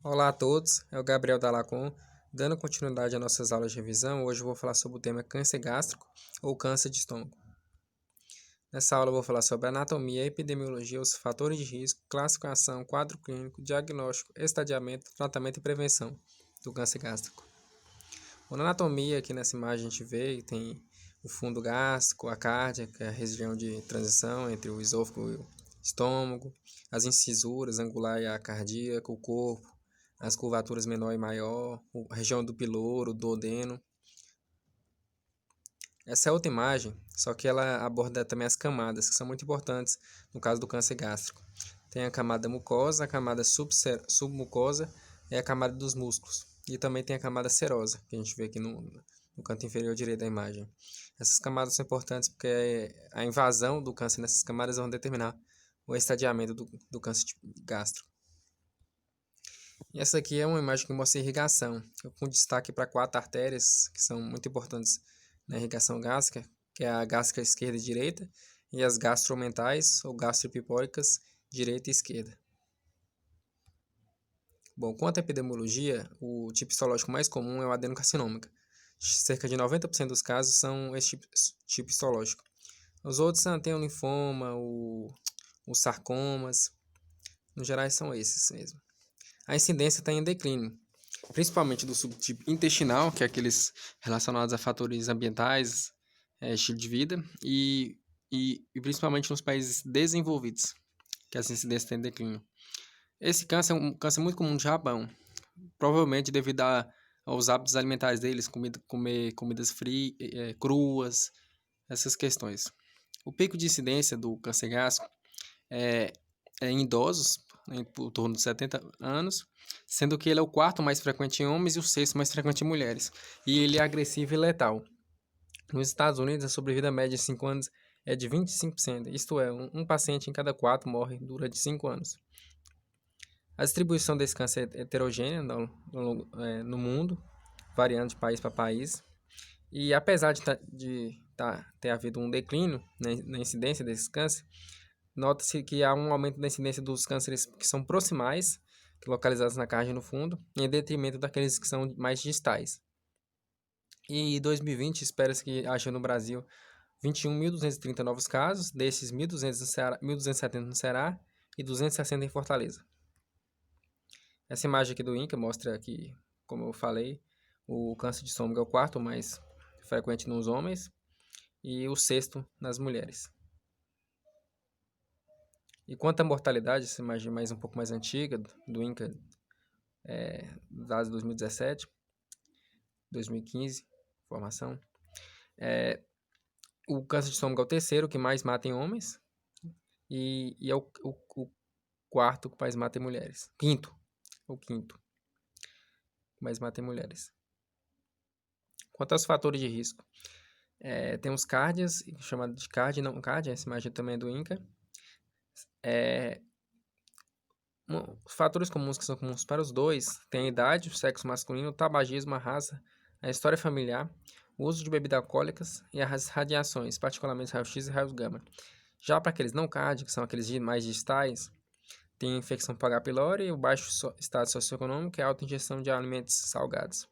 Olá a todos, é o Gabriel Dalacon, dando continuidade às nossas aulas de revisão. Hoje eu vou falar sobre o tema câncer gástrico ou câncer de estômago. Nessa aula eu vou falar sobre anatomia, epidemiologia, os fatores de risco, classificação, quadro clínico, diagnóstico, estadiamento, tratamento e prevenção do câncer gástrico. Bom, na anatomia, aqui nessa imagem a gente vê que tem o fundo gástrico, a cárdia, que é a região de transição entre o esôfago e o estômago, as incisuras angular e a cardíaca, o corpo, as curvaturas menor e maior, a região do piloro, o duodeno. Essa é outra imagem, só que ela aborda também as camadas, que são muito importantes no caso do câncer gástrico. Tem a camada mucosa, a camada submucosa e a camada dos músculos. E também tem a camada serosa, que a gente vê aqui no canto inferior direito da imagem. Essas camadas são importantes porque a invasão do câncer nessas camadas vão determinar o estadiamento do câncer gástrico. E essa aqui é uma imagem que mostra a irrigação, com destaque para 4 artérias que são muito importantes na irrigação gástrica, que é a gástrica esquerda e direita, e as gastromentais ou gastropipóricas direita e esquerda. Bom, quanto à epidemiologia, o tipo histológico mais comum é o adenocarcinoma. Cerca de 90% dos casos são esse tipo histológico. Os outros tem o linfoma, os sarcomas, no geral são esses mesmo. A incidência está em declínio, principalmente do subtipo intestinal, que é aqueles relacionados a fatores ambientais, estilo de vida, e principalmente nos países desenvolvidos, que essa incidência está em declínio. Esse câncer é um câncer muito comum no Japão, provavelmente devido aos hábitos alimentares deles, comer comidas cruas, essas questões. O pico de incidência do câncer gástrico é em idosos, em torno de 70 anos, sendo que ele é o quarto mais frequente em homens e o sexto mais frequente em mulheres. E ele é agressivo e letal. Nos Estados Unidos, a sobrevida média de 5 anos é de 25%, isto é, um paciente em cada 4 morre durante 5 anos. A distribuição desse câncer é heterogênea no mundo, variando de país para país. E apesar de ter havido um declínio na incidência desse câncer, nota-se que há um aumento da incidência dos cânceres que são proximais, localizados na carne no fundo, em detrimento daqueles que são mais distais. E em 2020, espera-se que haja no Brasil 21.230 novos casos, desses 1.270 no Ceará e 260 em Fortaleza. Essa imagem aqui do INCA mostra que, como eu falei, o câncer de estômago é o quarto mais frequente nos homens e o sexto nas mulheres. E quanto à mortalidade, essa imagem um pouco mais antiga, do INCA, dados de 2017, 2015, formação, o câncer de estômago é o terceiro que mais mata em homens e é o quarto que mais mata em mulheres. O quinto que mais mata em mulheres. Quanto aos fatores de risco, tem os cárdias, chamado de cardia e não cardia, essa imagem também é do INCA. Os fatores comuns que são comuns para os dois tem a idade, o sexo masculino, o tabagismo, a raça, a história familiar, o uso de bebidas alcoólicas e as radiações, particularmente raio-x e raios gama. Já para aqueles não cardíacos, que são aqueles mais distais, tem infecção por H. pylori, o baixo estado socioeconômico e a alta ingestão de alimentos salgados.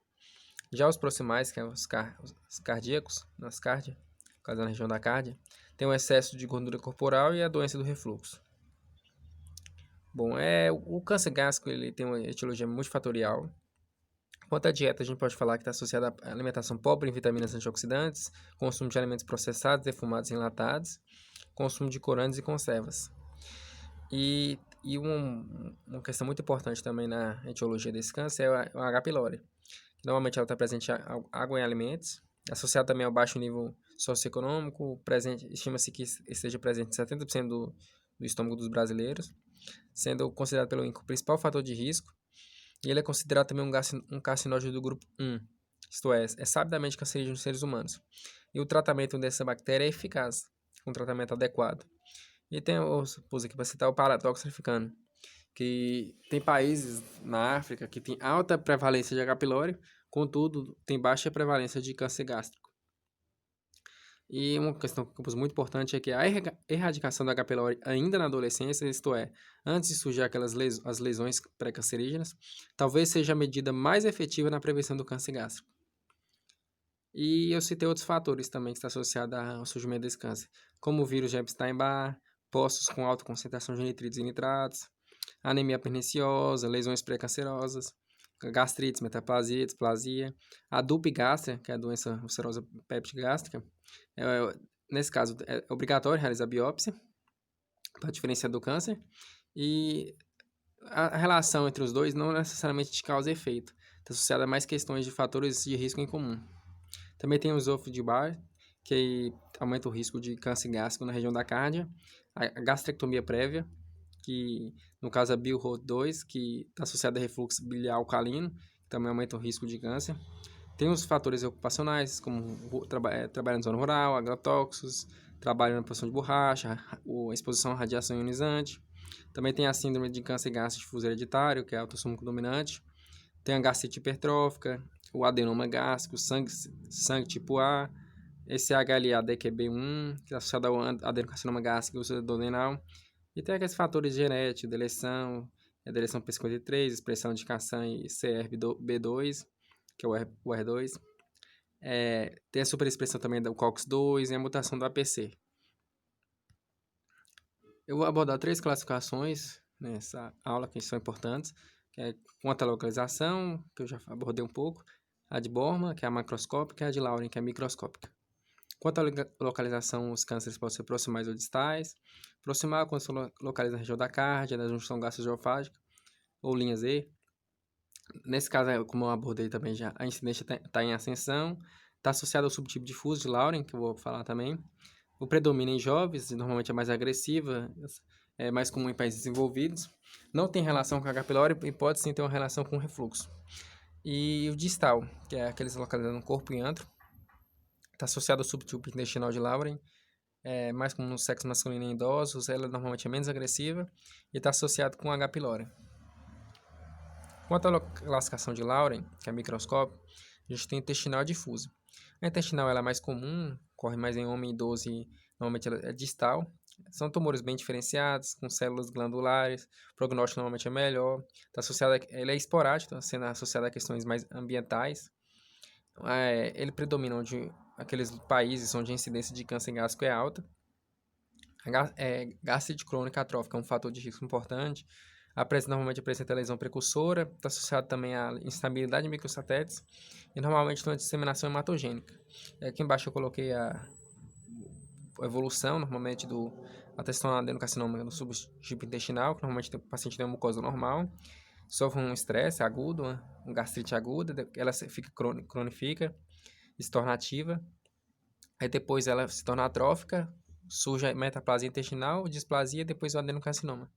Já os proximais, que são os cardíacos, nas cárdia, caso na região da cárdia, tem o excesso de gordura corporal e a doença do refluxo. Bom, o câncer gástrico ele tem uma etiologia multifatorial. Quanto à dieta, a gente pode falar que está associada à alimentação pobre em vitaminas antioxidantes, consumo de alimentos processados, defumados e enlatados, consumo de corantes e conservas. E uma questão muito importante também na etiologia desse câncer é o H. pylori. Normalmente ela está presente em água em alimentos, associada também ao baixo nível socioeconômico, estima-se que esteja presente em 70% do estômago dos brasileiros, sendo considerado pelo INCA o principal fator de risco, e ele é considerado também um carcinógeno do grupo 1, isto é sabidamente cancerígeno nos seres humanos. E o tratamento dessa bactéria é eficaz, com um tratamento adequado. E tem, pus aqui para citar o paradoxo africano, que tem países na África que tem alta prevalência de H. pylori, contudo, tem baixa prevalência de câncer gástrico. E uma questão muito importante é que a erradicação da H. pylori ainda na adolescência, isto é, antes de surgir as lesões pré-cancerígenas, talvez seja a medida mais efetiva na prevenção do câncer gástrico. E eu citei outros fatores também que estão associados ao surgimento desse câncer, como o vírus de Epstein-Barr, postos com alta concentração de nitritos e nitratos, anemia perniciosa, lesões pré-cancerosas, gastrites, metaplasia, displasia, a DUP gástrica, que é a doença ulcerosa péptica gástrica. Nesse caso, é obrigatório realizar biópsia para diferenciar do câncer, e a relação entre os dois não necessariamente de causa e efeito, está associada a mais questões de fatores de risco em comum. Também tem o Zolpidem, que aumenta o risco de câncer gástrico na região da cárdia, a gastrectomia prévia, que no caso é BILRO2, que está associado a refluxo biliar alcalino, que também aumenta o risco de câncer. Tem os fatores ocupacionais, como trabalho na zona rural, agrotóxicos, trabalho na produção de borracha, a exposição à radiação ionizante. Também tem a síndrome de câncer gástrico difuso hereditário, que é autossômico dominante. Tem a gastrite hipertrófica, o adenoma gástrico, sangue tipo A, esse HLA-DQB1, que é associado ao adenocarcinoma gástrico duodenal. E tem aqueles fatores genéticos, deleção P53, expressão de Cassan e CRB2, que é o R2. Tem a superexpressão também do COX-2 e a mutação do APC. Eu vou abordar 3 classificações nessa aula que são importantes, que é quanto à localização, que eu já abordei um pouco, a de Borman, que é a macroscópica, e a de Lauren, que é a microscópica. Quanto à localização, os cânceres podem ser proximais ou distais. Proximal, quando se localiza na região da cárdia, da junção gastroesofágica, ou linha Z. Nesse caso, como eu abordei também já, a incidência está em ascensão, está associada ao subtipo difuso de Lauren, que eu vou falar também. O predomínio em jovens, normalmente é mais agressiva, é mais comum em países desenvolvidos. Não tem relação com H. pylori e pode sim ter uma relação com refluxo. E o distal, que é aqueles localizados no corpo e antro, está associado ao subtipo intestinal de Lauren, é mais comum no sexo masculino em idosos, ela normalmente é menos agressiva e está associado com H. pylori. Quanto à classificação de Lauren, que é microscópio, a gente tem intestinal difuso. A intestinal ela é mais comum, ocorre mais em homem idoso e normalmente ela é distal. São tumores bem diferenciados, com células glandulares, o prognóstico normalmente é melhor. Ele é esporádico, sendo associado a questões mais ambientais. Ele predomina onde aqueles países onde a incidência de câncer gástrico é alta. Gastrite crônica atrófica é um fator de risco importante. Normalmente apresenta lesão precursora, está associado também à instabilidade de microsatélites e normalmente tem uma disseminação hematogênica. Aqui embaixo eu coloquei a evolução, normalmente, do adenocarcinoma no subtipo intestinal, que normalmente o paciente tem uma mucosa normal, sofre um estresse agudo, uma gastrite aguda, ela cronifica, se torna ativa, aí depois ela se torna atrófica, surge a metaplasia intestinal, displasia e depois o adenocarcinoma.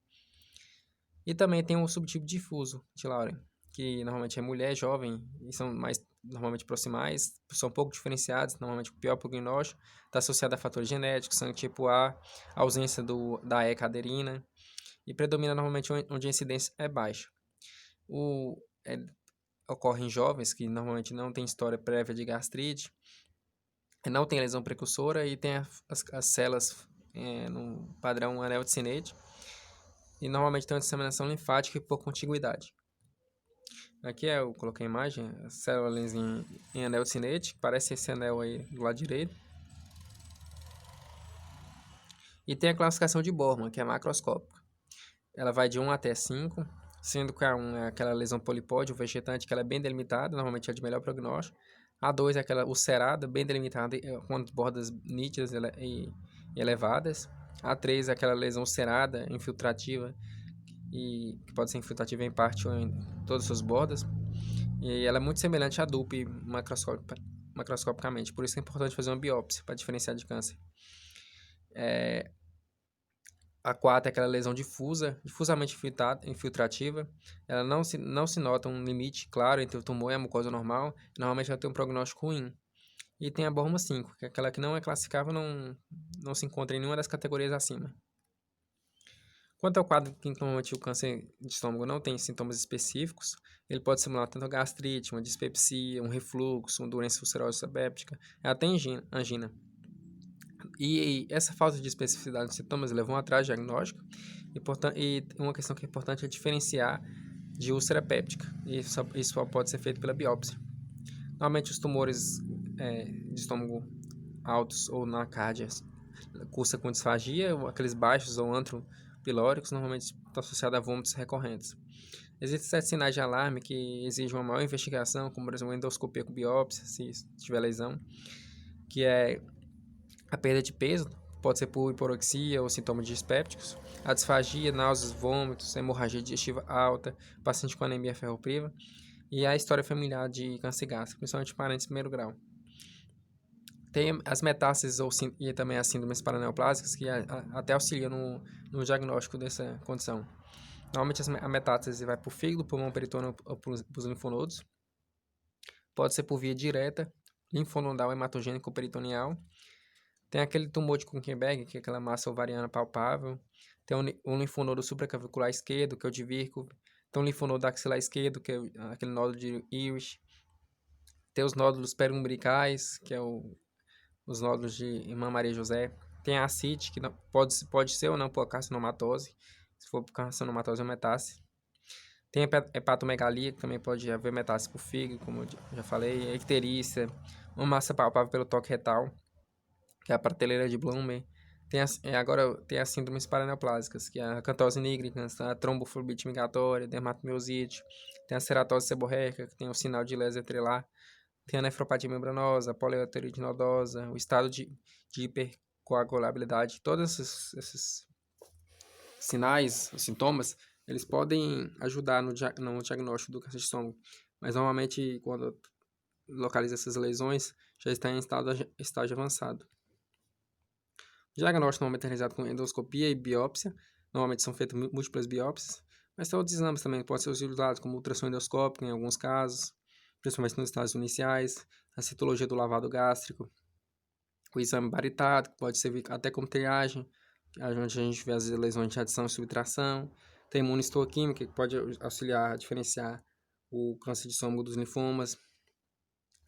E também tem um subtipo difuso de Lauren, que normalmente é mulher, jovem, e são mais normalmente proximais, são pouco diferenciados, normalmente o pior prognóstico, está associado a fatores genéticos, sangue tipo A, ausência da E-caderina, e predomina normalmente onde a incidência é baixa. Ocorre em jovens que normalmente não tem história prévia de gastrite, não tem lesão precursora e tem as células no padrão anel de Sinnett, e normalmente tem uma disseminação linfática e por contiguidade. Aqui eu coloquei a imagem, as células em anel de Sinnett, que parece esse anel aí do lado direito. E tem a classificação de Borman, que é macroscópica. Ela vai de 1 até 5, sendo que a 1 é aquela lesão polipóide, vegetante, que ela é bem delimitada, normalmente é de melhor prognóstico. A 2 é aquela ulcerada, bem delimitada, com bordas nítidas e elevadas. A 3 é aquela lesão ulcerada, infiltrativa, e que pode ser infiltrativa em parte ou em todas as suas bordas. E ela é muito semelhante à DUP macroscopicamente, por isso é importante fazer uma biópsia para diferenciar de câncer. A 4 é aquela lesão difusamente infiltrativa. Ela não se nota um limite claro entre o tumor e a mucosa normal. Normalmente ela tem um prognóstico ruim. E tem a Borman 5, que é aquela que não é classificável, não se encontra em nenhuma das categorias acima. Quanto ao quadro que normalmente o câncer de estômago não tem sintomas específicos, ele pode simular tanto gastrite, uma dispepsia, um refluxo, uma doença ulcerosa péptica, até angina. E essa falta de especificidade dos sintomas levou a um atraso diagnóstico e uma questão que é importante é diferenciar de úlcera péptica. E isso só pode ser feito pela biópsia. Normalmente os tumores de estômago altos ou na cárdia cursa com disfagia, aqueles baixos ou antropilóricos normalmente estão associados a vômitos recorrentes. Existem certos sinais de alarme que exigem uma maior investigação, como por exemplo endoscopia com biópsia, se tiver lesão, que é a perda de peso, pode ser por hipoxia ou sintomas dispépticos, a disfagia, náuseas, vômitos, hemorragia digestiva alta, paciente com anemia ferropriva e a história familiar de câncer gástrico, principalmente parentes de primeiro grau. Tem as metástases e também as síndromes paraneoplásicas que até auxiliam no diagnóstico dessa condição. Normalmente a metástase vai para o fígado, pulmão, peritônio ou para os linfonodos. Pode ser por via direta, linfonodal, hematogênico ou peritoneal. Tem aquele tumor de Kuchenberg, que é aquela massa ovariana palpável. Tem um linfonodo supraclavicular esquerdo, que é o de Virchow. Tem um linfonodo axilar esquerdo, que é aquele nódulo de Irish. Tem os nódulos periumbilicais, que é os nódulos de Irmã Maria José. Tem a ascite, que pode ser ou não por carcinomatose. Se for por carcinomatose ou metástase. Tem hepatomegalia, que também pode haver metástase por fígado, como eu já falei. Icterícia, uma massa palpável pelo toque retal, que é a prateleira de Blumer. Agora tem as síndromes paraneoplásicas, que é a acantose nigricans, a tromboflebite migratória, dermatomiosite. Tem a ceratose seborreica, que tem o sinal de lesa trelar. Tem a nefropatia membranosa, a poliarterite nodosa, o estado de hipercoagulabilidade. Todos esses sinais, os sintomas, eles podem ajudar no diagnóstico do câncer de estômago. Mas normalmente, quando localiza essas lesões, já está em estágio avançado. O diagnóstico normalmente é realizado com endoscopia e biópsia. Normalmente são feitas múltiplas biópsias. Mas tem outros exames também que podem ser utilizados, como ultrassom endoscópico em alguns casos, principalmente nos estágios iniciais, a citologia do lavado gástrico, o exame baritado, que pode servir até como triagem, onde a gente vê as lesões de adição e subtração. Tem imunistoquímica, que pode auxiliar a diferenciar o câncer de estômago dos linfomas.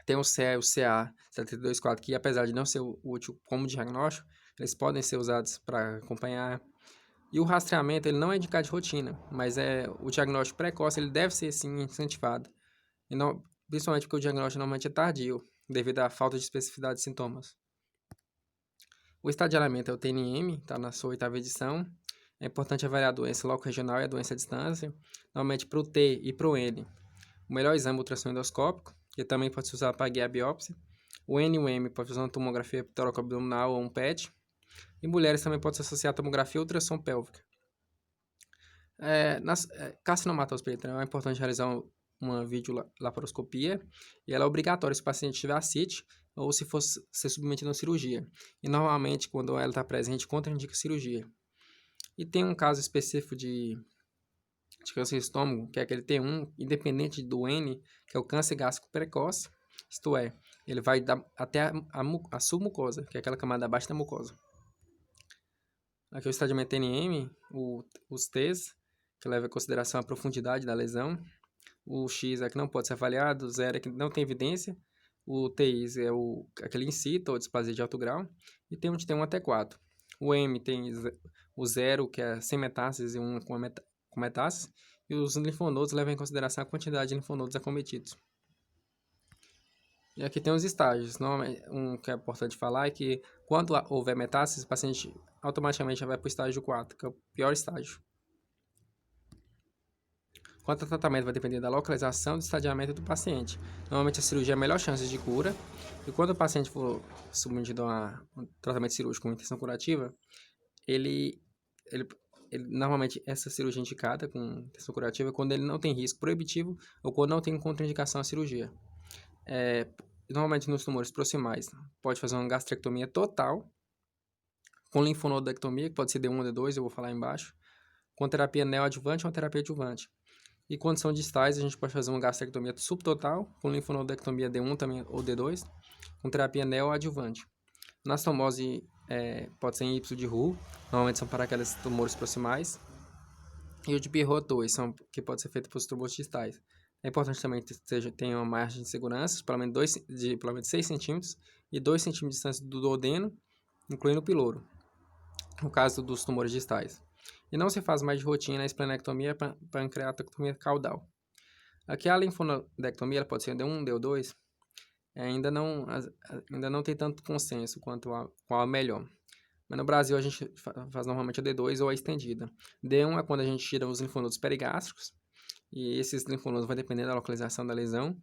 Tem o CA e o CA724, que apesar de não ser útil como diagnóstico, eles podem ser usados para acompanhar. E o rastreamento, ele não é indicado de rotina, mas o diagnóstico precoce, ele deve ser, sim, incentivado. E não, principalmente porque o diagnóstico normalmente é tardio, devido à falta de especificidade de sintomas. O estadiamento é o TNM, está na sua 8ª edição. É importante avaliar a doença local regional e a doença à distância. Normalmente para o T e para o N, o melhor exame é o ultrassom endoscópico, que também pode ser usado para guiar a biópsia. O N e o M pode fazer uma tomografia toracoabdominal ou um PET. Em mulheres também pode se associar a tomografia e ultrassom pélvica. Carcinomatose peritoneal é importante realizar uma videolaparoscopia e ela é obrigatória se o paciente tiver ascite ou se for ser submetido a uma cirurgia. E normalmente, quando ela está presente, contraindica a cirurgia. E tem um caso específico de câncer de estômago, que é aquele T1, independente do N, que é o câncer gástrico precoce, isto é, ele vai dar até a submucosa, que é aquela camada abaixo da mucosa. Aqui é o estadiamento NM, os T's, que leva em consideração a profundidade da lesão. O X é que não pode ser avaliado, o 0 é que não tem evidência, o TI é aquele incita ou displasia de alto grau, e tem onde tem 1 até 4. O M tem o 0, que é sem metástase, e 1 com metástase, e os linfonodos levam em consideração a quantidade de linfonodos acometidos. E aqui tem os estágios. Um que é importante falar é que quando houver metástase, o paciente automaticamente já vai para o estágio 4, que é o pior estágio. Quanto ao tratamento, vai depender da localização e do estadiamento do paciente. Normalmente a cirurgia é a melhor chance de cura. E quando o paciente for submetido a um tratamento cirúrgico com intenção curativa, normalmente essa cirurgia é indicada com intenção curativa quando ele não tem risco proibitivo ou quando não tem contraindicação à cirurgia. Normalmente nos tumores proximais, pode fazer uma gastrectomia total, com linfonodectomia, que pode ser D1 ou D2, eu vou falar embaixo, com terapia neoadjuvante ou terapia adjuvante. E quando são distais, a gente pode fazer uma gastrectomia subtotal, com linfonodectomia D1 também ou D2, com terapia neoadjuvante. Anastomose pode ser em Y de Roux, normalmente são para aqueles tumores proximais. E o de Pierrot-2, que pode ser feito para os tumores distais. É importante também que tenha uma margem de segurança, de pelo menos 6 cm e 2 cm de distância do duodeno incluindo o piloro, no caso dos tumores distais. E não se faz mais de rotina a esplenectomia e pancreatectomia caudal. Aqui a linfonodectomia ela pode ser D1, D2, ainda não tem tanto consenso quanto qual é melhor. Mas no Brasil a gente faz normalmente a D2 ou a estendida. D1 é quando a gente tira os linfonodos perigástricos, e esses linfonodos vão depender da localização da lesão.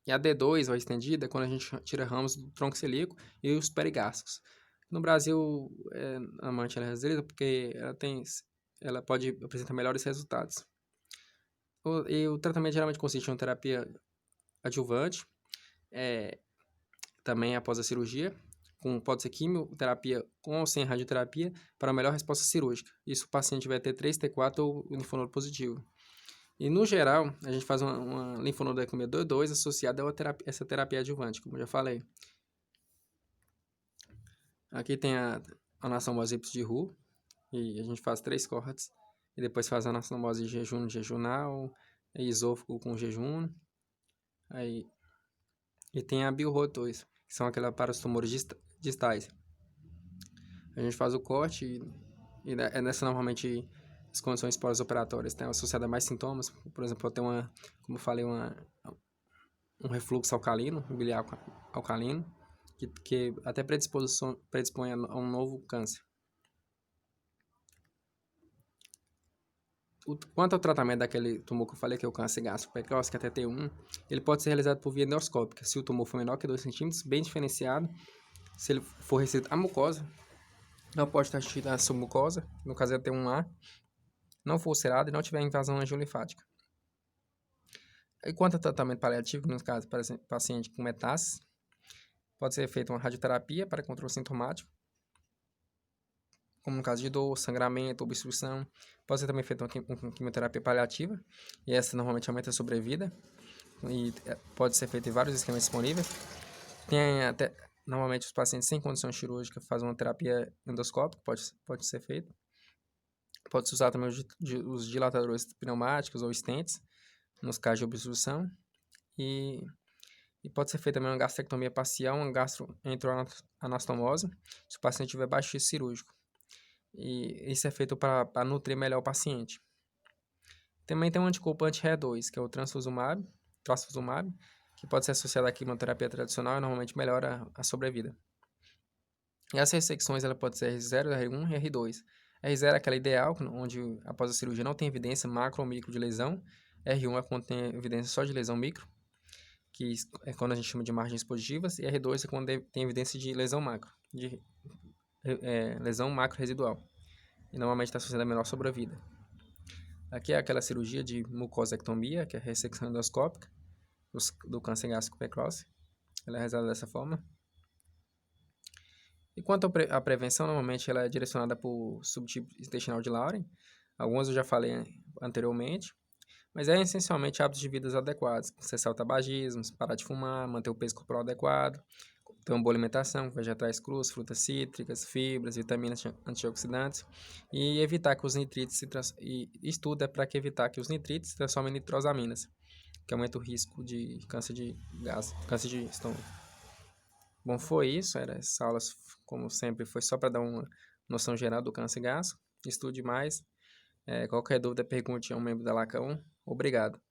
E a D2, ou a estendida, é quando a gente tira ramos do tronco celíaco e os perigástricos. No Brasil, a amante ela é restrita porque ela pode apresentar melhores resultados. E o tratamento geralmente consiste em uma terapia adjuvante, também após a cirurgia, pode ser quimioterapia com ou sem radioterapia, para a melhor resposta cirúrgica. Isso o paciente vai ter 3, T4 ou linfonodo positivo. E no geral, a gente faz uma linfonodectomia 2 associada a essa terapia adjuvante, como eu já falei. Aqui tem a anastomose de Roux, e a gente faz 3 cortes, e depois faz a anastomose de jejum jejunal, esôfago com jejum. E tem a Bill 2, que são aquelas para os tumores distais. A gente faz o corte e nessa normalmente as condições pós-operatórias têm associada a mais sintomas. Por exemplo, eu tenho como eu falei, um refluxo alcalino, biliar alcalino, que até predispõe a um novo câncer. Quanto ao tratamento daquele tumor que eu falei, que é o câncer gástrico precoce, que é TT1, ele pode ser realizado por via endoscópica, se o tumor for menor que 2 centímetros, bem diferenciado. Se ele for restrito à mucosa, não pode estar restrito à submucosa, no caso é T1A, não for ulcerado e não tiver invasão angiolinfática. E quanto ao tratamento paliativo, no caso, para paciente com metástase, pode ser feita uma radioterapia para controle sintomático, como no caso de dor, sangramento, obstrução. Pode ser também feita uma quimioterapia paliativa, e essa normalmente aumenta a sobrevida, e pode ser feita em vários esquemas disponíveis. Tem até, normalmente, os pacientes sem condição cirúrgica fazem uma terapia endoscópica, pode ser feita. Pode-se usar também os dilatadores pneumáticos ou stents, nos casos de obstrução. E pode ser feita também uma gastrectomia parcial, uma gastroanastomose, se o paciente tiver baixo risco cirúrgico. E isso é feito para nutrir melhor o paciente. Também tem um anticorpo anti-HER2, que é o trastuzumab, que pode ser associado à quimioterapia tradicional e normalmente melhora a sobrevida. E as ressecções ela pode ser R0, R1 e R2. R0 é aquela ideal, onde após a cirurgia não tem evidência macro ou micro de lesão. R1 é quando tem evidência só de lesão micro, que é quando a gente chama de margens positivas. E R2 é quando tem evidência de lesão macro, lesão macro residual. E normalmente está associada a menor sobrevida. Aqui é aquela cirurgia de mucosectomia, que é a ressecção endoscópica do câncer gástrico precoce. Ela é realizada dessa forma. E quanto à prevenção, normalmente ela é direcionada por subtipo intestinal de Lauren. Algumas eu já falei anteriormente. Mas é essencialmente hábitos de vida adequados. Cessar o tabagismo, parar de fumar, manter o peso corporal adequado, ter uma boa alimentação, vegetais crus, frutas cítricas, fibras, vitaminas antioxidantes, e evitar que os nitritos estuda para evitar que os nitritos se transformem em nitrosaminas, que aumenta o risco de câncer de estômago. Bom, foi isso. Essas aulas, como sempre, foi só para dar uma noção geral do câncer gástrico. Estude mais. Qualquer dúvida, pergunte a um membro da LACA1. Obrigado.